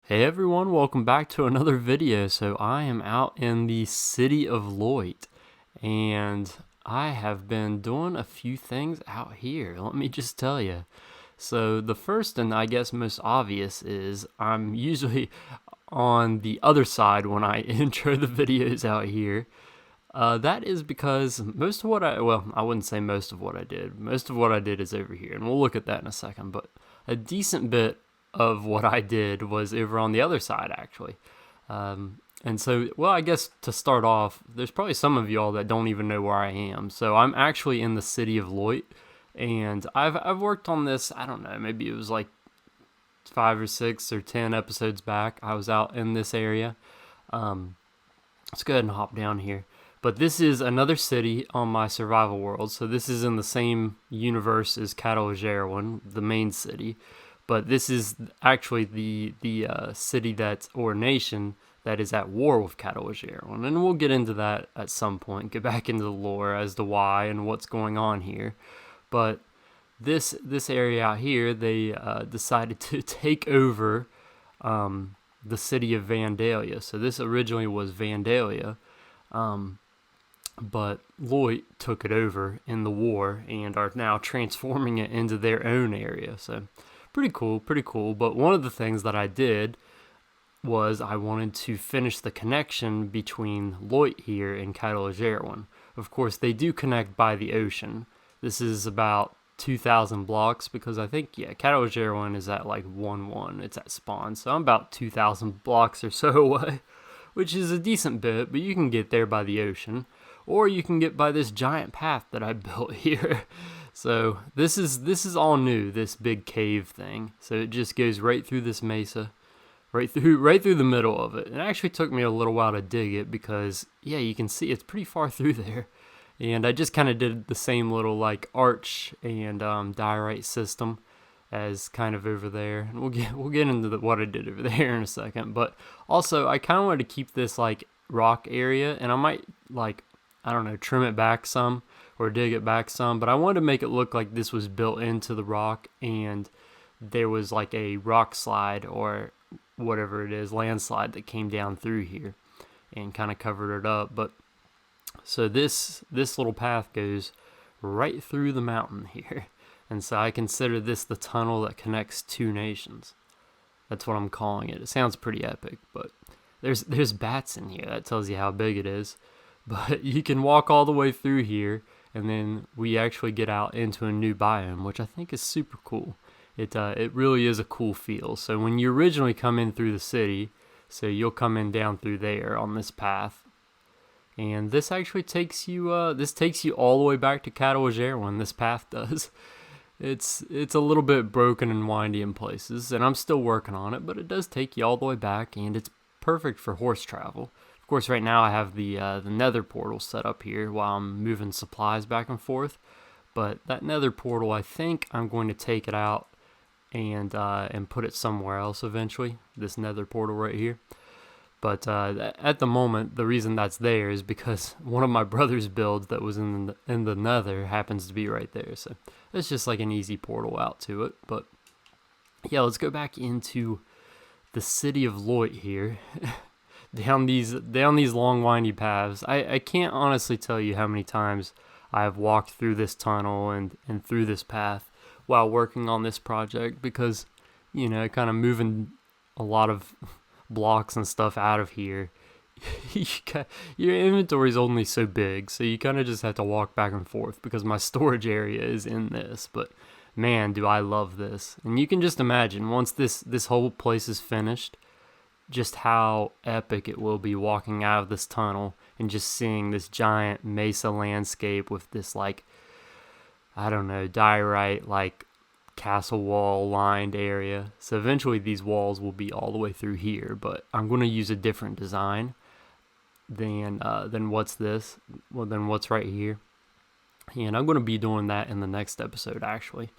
Hey everyone, welcome back to another video. So I am out in the city of Loit and I have been doing a few things out here. Let me just tell you. So the first and I guess most obvious is I'm usually on the other side when I intro the videos out here. That is because most of what I wouldn't say most of what I did. Most of what I did is over here, and we'll look at that in a second. But a decent bit of what I did was over on the other side, actually. And so, well, I guess to start off, there's probably some of y'all that don't even know where I am. So I'm actually in the city of Loit, and I've worked on this. I don't know, maybe it was like 5 or 6 or 10 episodes back. I was out in this area. Let's go ahead and hop down here. But this is another city on my survival world. So this is in the same universe as Catalogerawan, the main city. But this is actually the city or nation that is at war with Catalogerawan. And we'll get into that at some point, get back into the lore as to why and what's going on here. But this area out here, they decided to take over the city of Vandalia. So this originally was Vandalia. But Loit took it over in the war and are now transforming it into their own area. So pretty cool. But one of the things that I did was I wanted to finish the connection between Loit here and Catalogerawan. Of course, they do connect by the ocean. This is about 2,000 blocks because I think, Catalogerawan is at like 1-1. It's at spawn. So I'm about 2,000 blocks or so away, which is a decent bit, but you can get there by the ocean. Or you can get by this giant path that I built here. So this is all new, this big cave thing. So it just goes right through this mesa, right through the middle of it. It actually took me a little while to dig it because, you can see it's pretty far through there. And I just kind of did the same little like arch and diorite system as kind of over there. And we'll get into what I did over there in a second. But also I kind of wanted to keep this like rock area, and I might trim it back some or dig it back some, but I wanted to make it look like this was built into the rock and there was like a rock slide or whatever it is, landslide that came down through here and kind of covered it up. But so this little path goes right through the mountain here. And so I consider this the tunnel that connects two nations. That's what I'm calling it. It sounds pretty epic, but there's bats in here. That tells you how big it is. But you can walk all the way through here, and then we actually get out into a new biome, which I think is super cool. It really is a cool feel. So when you originally come in through the city, so you'll come in down through there on this path, and this actually takes you all the way back to Catalogerawan. This path does. It's a little bit broken and windy in places, and I'm still working on it, but it does take you all the way back, and it's perfect for horse travel. Of course, right now I have the nether portal set up here while I'm moving supplies back and forth. But that nether portal, I think I'm going to take it out and put it somewhere else eventually. This nether portal right here. But at the moment, the reason that's there is because one of my brother's builds that was in the nether happens to be right there. So it's just like an easy portal out to it. But yeah, let's go back into the city of Loit here. down these long windy paths. I can't honestly tell you how many times I've walked through this tunnel and through this path while working on this project because, kind of moving a lot of blocks and stuff out of here. Your inventory is only so big, so you kind of just have to walk back and forth because my storage area is in this. But man, do I love this. And you can just imagine once this whole place is finished, just how epic it will be walking out of this tunnel and just seeing this giant mesa landscape with this diorite castle wall lined area. So eventually these walls will be all the way through here, but I'm going to use a different design than what's right here. And I'm going to be doing that in the next episode actually.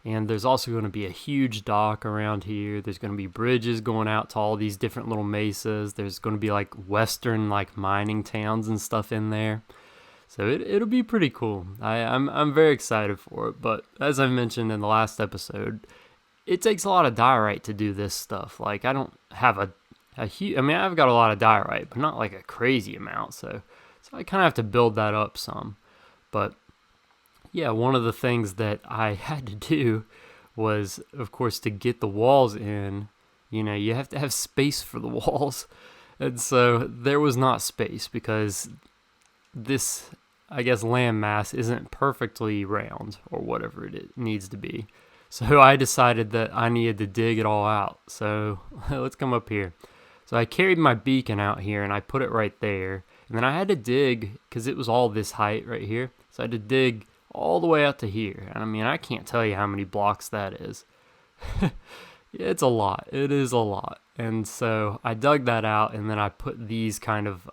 And there's also going to be a huge dock around here. There's going to be bridges going out to all these different little mesas. There's going to be western mining towns and stuff in there. So it'll be pretty cool. I'm very excited for it. But as I mentioned in the last episode, it takes a lot of diorite to do this stuff. Like, I don't have a huge, I mean, I've got a lot of diorite, but not like a crazy amount. So I kind of have to build that up some. But yeah, one of the things that I had to do was, of course, to get the walls in, you have to have space for the walls. And so there was not space because this, I guess, landmass isn't perfectly round or whatever it needs to be. So I decided that I needed to dig it all out. So let's come up here. So I carried my beacon out here and I put it right there. And then I had to dig, because it was all this height right here. So I had to dig all the way out to here. And I mean, I can't tell you how many blocks that is. It's a lot. It is a lot. And so I dug that out, and then I put these kind of,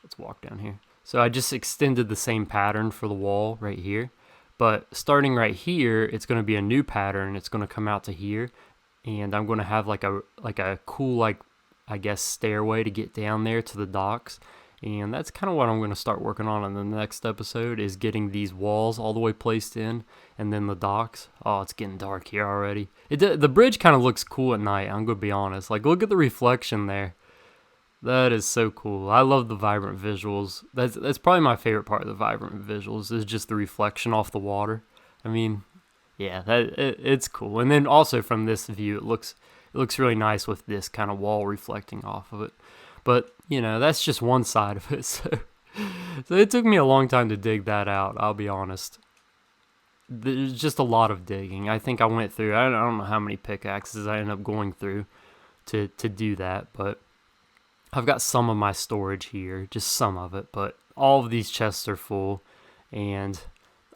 let's walk down here. So I just extended the same pattern for the wall right here. But starting right here, it's going to be a new pattern. It's going to come out to here, and I'm going to have like a cool, I guess, stairway to get down there to the docks. And that's kind of what I'm going to start working on in the next episode, is getting these walls all the way placed in, and then the docks. Oh, it's getting dark here already. The bridge kind of looks cool at night, I'm going to be honest. Like, look at the reflection there. That is so cool. I love the vibrant visuals. That's probably my favorite part of the vibrant visuals, is just the reflection off the water. I mean, yeah, it's cool. And then also from this view, it looks really nice with this kind of wall reflecting off of it. But, that's just one side of it. So it took me a long time to dig that out, I'll be honest. There's just a lot of digging. I think I went through, I don't know how many pickaxes I ended up going through to do that, but I've got some of my storage here, just some of it, but all of these chests are full, and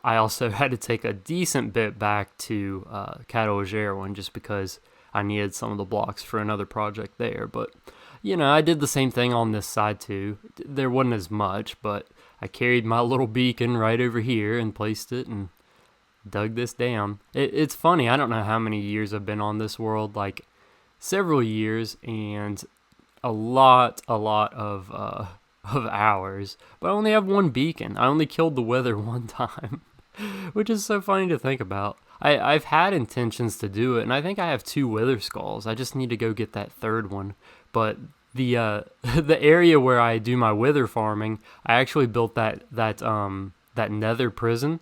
I also had to take a decent bit back to Cataogero just because I needed some of the blocks for another project there. But I did the same thing on this side too. There wasn't as much, but I carried my little beacon right over here and placed it and dug this down. It's funny, I don't know how many years I've been on this world, like several years, and a lot of hours, but I only have one beacon. I only killed the wither one time, which is so funny to think about. I've had intentions to do it, and I think I have 2 wither skulls. I just need to go get that third one. But the the area where I do my wither farming, I actually built that nether prison,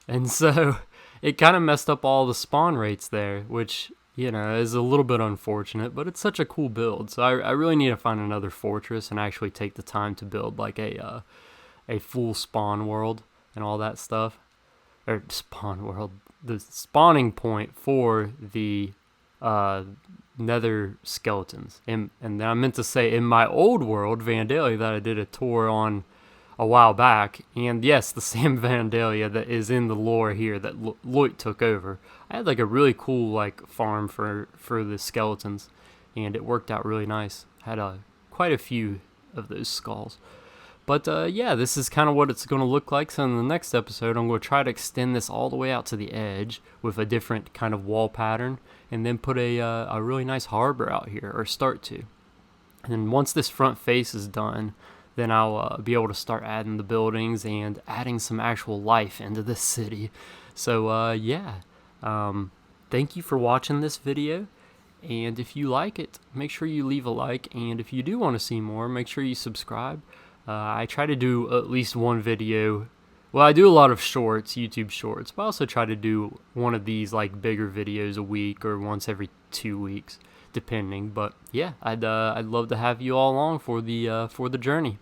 and so it kind of messed up all the spawn rates there, which is a little bit unfortunate, but it's such a cool build. So I really need to find another fortress and actually take the time to build like a full spawn world and all that stuff. Or spawn world, the spawning point for the nether skeletons. And then I meant to say, in my old world, Vandalia, that I did a tour on a while back, and yes, the same Vandalia that is in the lore here that Loit took over. I had like a really cool like farm for the skeletons, and it worked out really nice. Had quite a few of those skulls. But yeah, this is kind of what it's going to look like. So in the next episode, I'm going to try to extend this all the way out to the edge with a different kind of wall pattern, and then put a really nice harbor out here, or start to. And once this front face is done, then I'll be able to start adding the buildings and adding some actual life into this city. So yeah, thank you for watching this video. And if you like it, make sure you leave a like. And if you do want to see more, make sure you subscribe. I try to do at least one video. Well, I do a lot of shorts, YouTube shorts, but I also try to do one of these like bigger videos a week or once every 2 weeks, depending. But yeah, I'd love to have you all along for the journey.